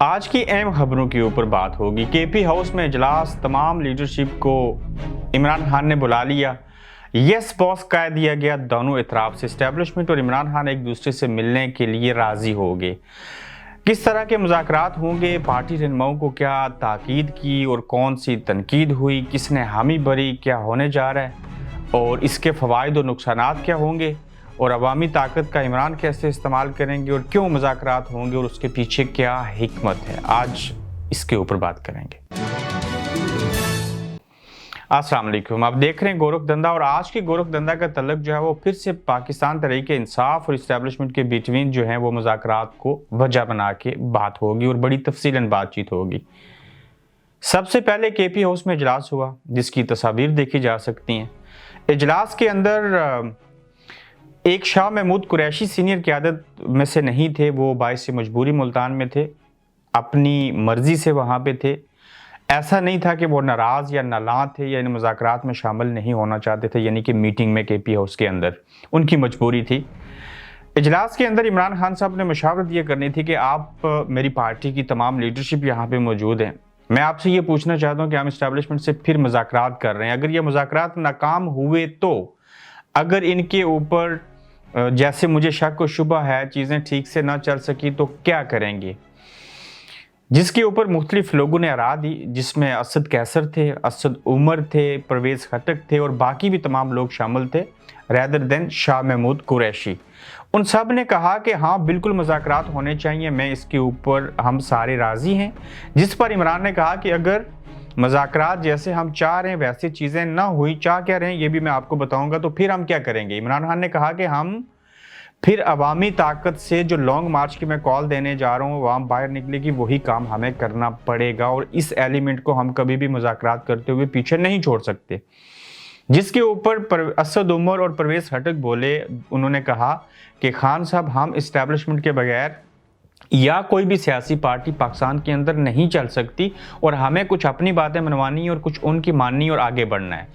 आज की अहम खबरों के ऊपर बात होगी। केपी हाउस में इजलास, तमाम लीडरशिप को इमरान खान ने बुला लिया। यस बॉस कह दिया गया। दोनों इतराफ से एस्टेब्लिशमेंट और इमरान खान एक दूसरे से मिलने के लिए राजी हो गए। किस तरह के मुज़ाकरात होंगे, पार्टी रहनुमाओं को क्या ताकीद की और कौन सी तनकीद हुई, किसने हामी भरी, क्या होने जा रहा है और इसके फ़वाइद और नुकसानात क्या होंगे और अवामी ताकत का इमरान कैसे इस्तेमाल करेंगे और क्यों मुज़ाकरात होंगे और उसके पीछे क्या हिकमत है, आज इसके ऊपर बात करेंगे। अस्सलाम वालेकुम। आप देख रहे हैं गोरख धंधा और आज के गोरख धंधा का तल्लुक जो है वो फिर से पाकिस्तान तहरीक-ए इंसाफ और इस्टेब्लिशमेंट के बिटवीन जो है वो मुज़ाकरात को वजह बना के बात होगी और बड़ी तफसीलन बातचीत होगी। सबसे पहले केपी हाउस में इजलास हुआ जिसकी तस्वीर देखी जा सकती हैं। इजलास के अंदर एक शाह महमूद कुरैशी सीनियर क़यादत में से नहीं थे, वो बाइस मजबूरी मुल्तान में थे, अपनी मर्जी से वहाँ पे थे। ऐसा नहीं था कि वो नाराज़ या नालां थे या इन मुज़ाकरात में शामिल नहीं होना चाहते थे, यानी कि मीटिंग में केपी हाउस के अंदर उनकी मजबूरी थी। इजलास के अंदर इमरान खान साहब ने मशावरत ये करनी थी कि आप मेरी पार्टी की तमाम लीडरशिप यहाँ पे मौजूद हैं, मैं आपसे ये पूछना चाहता हूँ कि हम इस्टेब्लिशमेंट से फिर मुज़ाकरात कर रहे हैं, अगर ये मुज़ाकरात नाकाम हुए तो अगर इनके ऊपर जैसे मुझे शक और शुबा है चीज़ें ठीक से ना चल सकी तो क्या करेंगे। जिसके ऊपर मुख्तलिफ लोगों ने आरा दी, जिसमें असद कैसर थे, असद उमर थे, परवेज़ खटक थे और बाकी भी तमाम लोग शामिल थे रैदर देन शाह महमूद कुरैशी। उन सब ने कहा कि हाँ बिल्कुल मुज़ाकरात होने चाहिए, मैं इसके ऊपर हम सारे राज़ी हैं। जिस पर इमरान ने कहा कि अगर मुज़ाकरात जैसे हम चाह रहे हैं वैसे चीज़ें ना हुई, चाह क्या रहे हैं ये भी मैं आपको बताऊंगा, तो फिर हम क्या करेंगे। इमरान खान ने कहा कि हम फिर अवामी ताकत से जो लॉन्ग मार्च की मैं कॉल देने जा रहा हूँ अवाम बाहर निकलेगी, वही काम हमें करना पड़ेगा और इस एलिमेंट को हम कभी भी मुज़ाकरात करते हुए पीछे नहीं छोड़ सकते। जिसके ऊपर असद उमर और परवेज़ खटक बोले, उन्होंने कहा कि खान साहब हम इस्टेब्लिशमेंट के बगैर या कोई भी सियासी पार्टी पाकिस्तान के अंदर नहीं चल सकती और हमें कुछ अपनी बातें मनवानी और कुछ उनकी माननी और आगे बढ़ना है।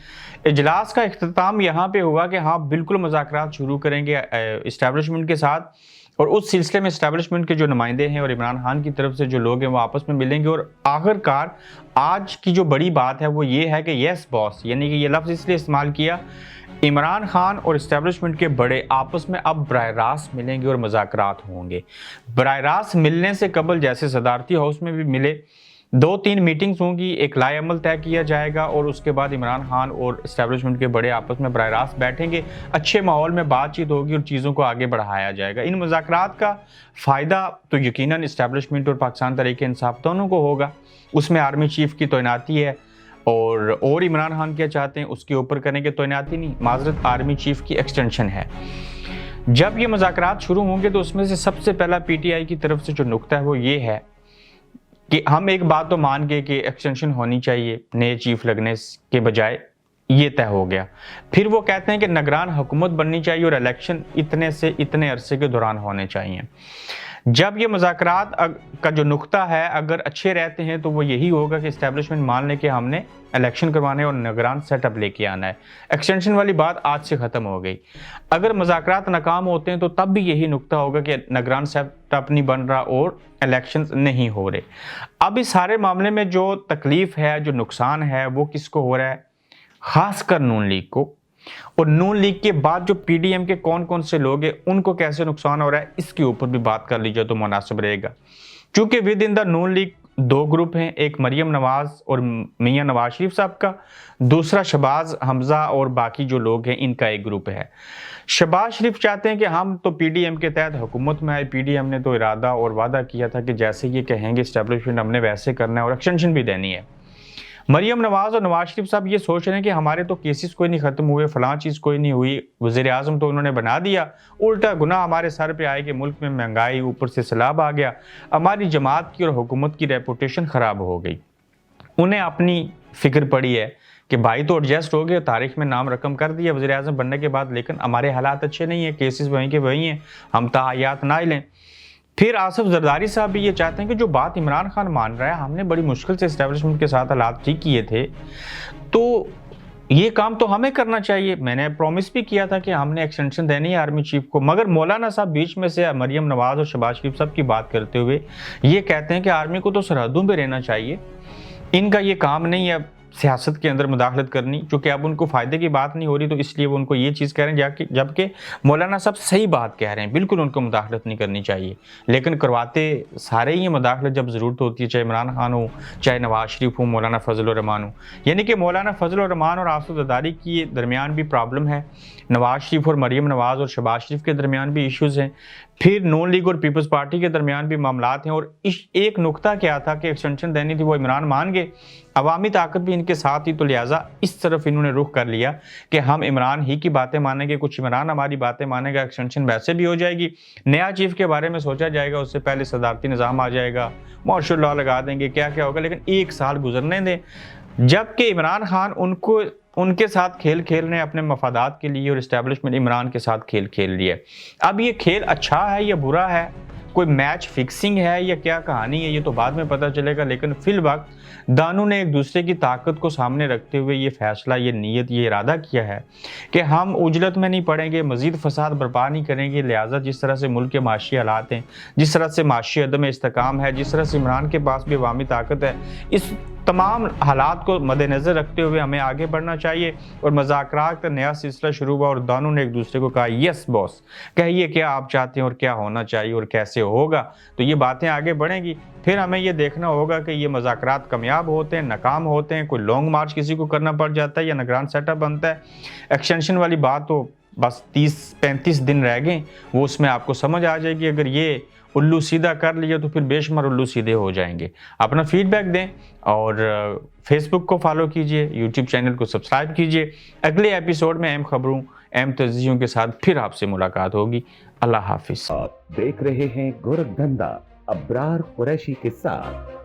इजलास का इख्तिताम यहाँ पे हुआ कि हाँ बिल्कुल मुज़ाकरात शुरू करेंगे इस्टेब्लिशमेंट के साथ और उस सिलसिले में इस्टेब्लिशमेंट के जो नुमाइंदे हैं और इमरान खान की तरफ से जो लोग हैं वो आपस में मिलेंगे। और आखिरकार आज की जो बड़ी बात है वो ये है कि यस बॉस, यानी कि ये लफ्ज़ इसलिए इस्तेमाल किया, इमरान खान और इस्टेब्लिशमेंट के बड़े आपस में अब बराह रास्त मिलेंगे और मुज़ाकरात होंगे। बराह रास्त मिलने से कबल जैसे सदारती हाउस में भी मिले, 2-3 मीटिंग्स होंगी, एक लाएअमल तय किया जाएगा और उसके बाद इमरान खान और इस्टेब्लिशमेंट के बड़े आपस में बराह रास्त बैठेंगे, अच्छे माहौल में बातचीत होगी और चीज़ों को आगे बढ़ाया जाएगा। इन मुज़ाकरात का फ़ायदा तो यकीनन इस्टेब्लिशमेंट और पाकिस्तान तहरीक इंसाफ दोनों को होगा। उसमें आर्मी चीफ़ की तैनाती है और इमरान खान क्या चाहते हैं उसके ऊपर करेंगे, तैनाती नहीं, माजरत आर्मी चीफ की एक्सटेंशन है। जब ये मुज़ाकरात शुरू होंगे तो उसमें से सबसे पहला पीटीआई की तरफ से जो नुक्ता है वो ये है कि हम एक बात तो मान गए कि एक्सटेंशन होनी चाहिए नए चीफ लगने के बजाय, ये तय हो गया। फिर वो कहते हैं कि निगरान हुकूमत बननी चाहिए और इलेक्शन इतने से इतने अरसे के दौरान होने चाहिए। जब ये मुज़ाकरात का जो नुक्ता है अगर अच्छे रहते हैं तो वो यही होगा कि इस्टेब्लिशमेंट मान ले कि हमने इलेक्शन करवाने और निगरान सेटअप लेके आना है। एक्सटेंशन वाली बात आज से ख़त्म हो गई। अगर मुज़ाकरात नाकाम होते हैं तो तब भी यही नुक्ता होगा कि निगरान सेटअप नहीं बन रहा और इलेक्शन नहीं हो रहे। अब इस सारे मामले में जो तकलीफ़ है, जो नुकसान है, वो किसको हो रहा है, ख़ासकर नून लीग को। और नून लीग के बाद जो पीडीएम के कौन कौन से लोग हैं उनको कैसे नुकसान हो रहा है, इसके ऊपर भी बात कर लीजिए तो मुनासिब रहेगा। क्योंकि with in the Noon league 2 group हैं, एक मरियम नवाज और मियां नवाज शरीफ साहब का, दूसरा शहबाज हमजा और बाकी जो लोग हैं इनका एक ग्रुप है। शहबाज शरीफ चाहते हैं कि हम तो पीडीएम के तहत हुकूमत में आए, पीडीएम ने तो इरादा और वादा किया था कि जैसे ये कहेंगे इस्टेब्लिशमेंट हमने वैसे करना है और एक्सटेंशन भी देनी है। मरियम नवाज और नवाज शरीफ साहब ये सोच रहे हैं कि हमारे तो केसेस कोई नहीं खत्म हुए, फलां चीज़ कोई नहीं हुई, वज़ीर आज़म तो उन्होंने बना दिया, उल्टा गुनाह हमारे सर पे आए कि मुल्क में महंगाई, ऊपर से सैलाब आ गया, हमारी जमात की और हुकूमत की रेपुटेशन ख़राब हो गई। उन्हें अपनी फ़िक्र पड़ी है कि भाई तो एडजस्ट हो गए, तारीख में नाम रकम कर दिया वज़ीर आज़म बनने के बाद, लेकिन हमारे हालात अच्छे नहीं हैं, केसेस वहीं के वहीं हैं, हम तायात ना लें। फिर आसिफ जरदारी साहब भी ये चाहते हैं कि जो बात इमरान खान मान रहा है, हमने बड़ी मुश्किल से इस्टेब्लिशमेंट के साथ हालात ठीक किए थे, तो ये काम तो हमें करना चाहिए। मैंने प्रॉमिस भी किया था कि हमने एक्सटेंशन देनी है आर्मी चीफ को, मगर मौलाना साहब बीच में से मरियम नवाज और शहबाज शरीफ सब की बात करते हुए ये कहते हैं कि आर्मी को तो सरहदों पे रहना चाहिए, इनका ये काम नहीं है सियासत के अंदर मुदाखलत करनी, क्योंकि अब उनको फ़ायदे की बात नहीं हो रही तो इसलिए वो उनको ये चीज़ कह रहे हैं, जबकि मौलाना साहब सही बात कह रहे हैं, बिल्कुल उनको मुदाखलत नहीं करनी चाहिए, लेकिन करवाते सारे ही मुदाखलत जब ज़रूरत होती है, चाहे इमरान खान हो, चाहे नवाज शरीफ हो, मौलाना फजल रहमान हो। यानी कि मौलाना फजल रहमान और आसूद अदारी के दरमियान भी प्रॉब्लम है, नवाज शरीफ और मरियम नवाज और शहबाज शरीफ के दरमियान भी इश्यूज़ हैं, फिर नून लीग और पीपल्स पार्टी के दरमियान भी मामलात हैं। और इस एक नुकता क्या था कि एक्सटेंशन देनी थी, वो इमरान मान गए, अवामी ताकत भी इनके साथ ही, तो लिहाजा इस तरफ इन्होंने रुख कर लिया कि हम इमरान ही की बातें मानेंगे, कुछ इमरान हमारी बातें मानेगा, एक्सटेंशन वैसे भी हो जाएगी, नया चीफ के बारे में सोचा जाएगा, उससे पहले सदारती निज़ाम आ जाएगा, मार्शल लॉ लगा देंगे, क्या क्या होगा, लेकिन एक साल गुजरने दें। जबकि इमरान खान उनको उनके साथ खेल खेल रहे हैं अपने मफादात के लिए, और इस्टेब्लिशमेंट इमरान के साथ खेल खेल रही है। अब ये खेल अच्छा है या बुरा है, कोई मैच फिक्सिंग है या क्या कहानी है, ये तो बाद में पता चलेगा, लेकिन फिल वक्त दानों ने एक दूसरे की ताकत को सामने रखते हुए ये फैसला, ये नीयत, ये इरादा किया है कि हम उजलत में नहीं पड़ेंगे, मजीद फसाद बर्पा नहीं करेंगे। लिहाजा जिस तरह से मुल्क के माशी हालात हैं, जिस तरह से माशी अदम इस्तेकाम है, जिस तरह से इमरान के पास भी अवामी ताकत है, इस तमाम हालात को मद्देनज़र रखते हुए हमें आगे बढ़ना चाहिए। और मुज़ाकरात का नया सिलसिला शुरू हुआ और दोनों ने एक दूसरे को कहा, यस बॉस, कहिए क्या आप चाहते हैं और क्या होना चाहिए और कैसे होगा, तो ये बातें आगे बढ़ेंगी। फिर हमें ये देखना होगा कि ये मुज़ाकरात कामयाब होते हैं, नाकाम होते हैं, कोई लॉन्ग मार्च किसी को करना पड़ जाता है या निगरान सेटअप बनता है। एक्सटेंशन वाली बात तो बस 30-35 दिन रह गए, वो उसमें आपको समझ आ जाएगी। अगर ये उल्लू सीधा कर लिया तो फिर बेशुमार उल्लू सीधे हो जाएंगे। अपना फीडबैक दें और फेसबुक को फॉलो कीजिए, यूट्यूब चैनल को सब्सक्राइब कीजिए। अगले एपिसोड में अहम खबरों, अहम तजज़ियों के साथ फिर आपसे मुलाकात होगी। अल्लाह हाफिज़। आप देख रहे हैं गोरखधंधा अब्रार कुरैशी के साथ।